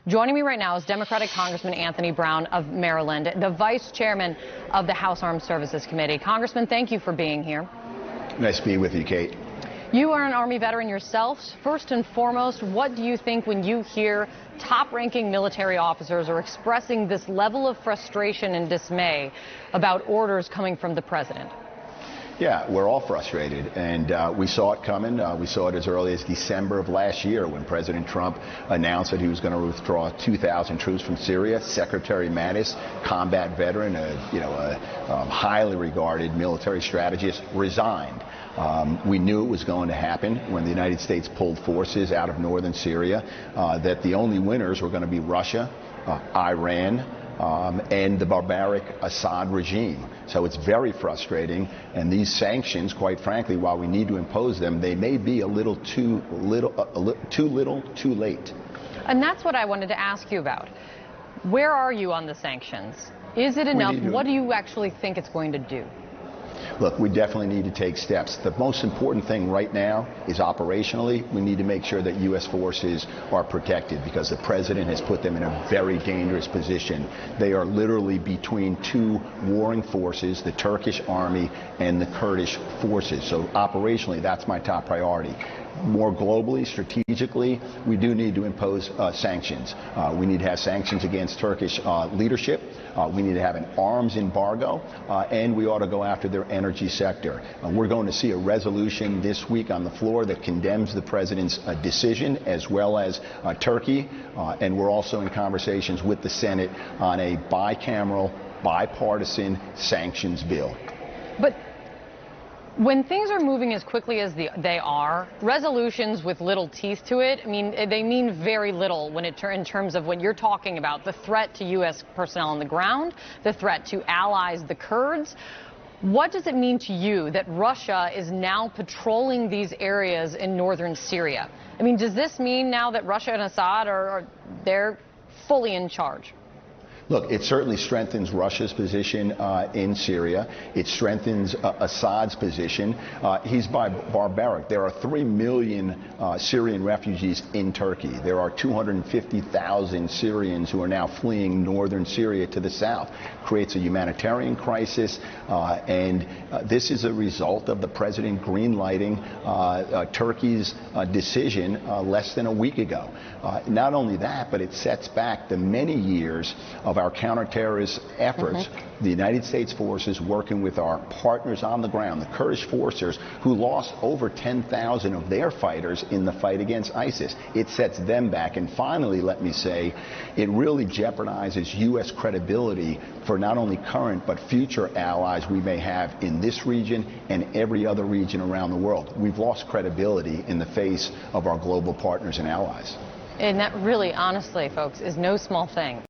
Joining me right now is Democratic Congressman Anthony Brown of Maryland, the vice chairman of the House Armed Services Committee. Congressman, thank you for being here. Nice to be with you, Kate. You are an Army veteran yourself. First and foremost, what do you think when you hear top-ranking military officers are expressing this level of frustration and dismay about orders coming from the president? Yeah, we're all frustrated, and we saw it coming. We saw it as early as December of last year when President Trump announced that he was going to withdraw 2,000 troops from Syria. Secretary Mattis, combat veteran, a highly regarded military strategist, resigned. We knew it was going to happen when the United States pulled forces out of northern Syria, that the only winners were going to be Russia, Iran, and the barbaric Assad regime. So it's very frustrating, and these sanctions, quite frankly, while we need to impose them, they may be a little too late. And that's what I wanted to ask you about. Where are you on the sanctions? Is it enough? What do you actually think it's going to do? Look, we definitely need to take steps. The most important thing right now is operationally, we need to make sure that U.S. forces are protected because the president has put them in a very dangerous position. They are literally between two warring forces, the Turkish army and the Kurdish forces. So operationally, that's my top priority. More globally, strategically, we do need to impose sanctions. We need to have sanctions against Turkish leadership. We need to have an arms embargo, and we ought to go after their energy sector. We're going to see a resolution this week on the floor that condemns the president's decision, as well as Turkey, and we're also in conversations with the Senate on a bicameral, bipartisan sanctions bill. But when things are moving as quickly as they are, resolutions with little teeth to it, I mean, they mean very little when in terms of when you're talking about the threat to U.S. personnel on the ground, the threat to allies, the Kurds. What does it mean to you that Russia is now patrolling these areas in northern Syria? I mean, does this mean now that Russia and Assad they're fully in charge? Look, it certainly strengthens Russia's position in Syria. It strengthens Assad's position. He's barbaric. There are 3 million Syrian refugees in Turkey. There are 250,000 Syrians who are now fleeing northern Syria to the south. Creates a humanitarian crisis, and this is a result of the president greenlighting Turkey's decision less than a week ago. Not only that, but it sets back the many years of our counterterrorist efforts. The United States forces working with our partners on the ground, the Kurdish forces, who lost over 10,000 of their fighters in the fight against ISIS. It sets them back. And finally, let me say, it really jeopardizes U.S. credibility for not only current but future allies we may have in this region and every other region around the world. We've lost credibility in the face of our global partners and allies. And that really, honestly, folks, is no small thing.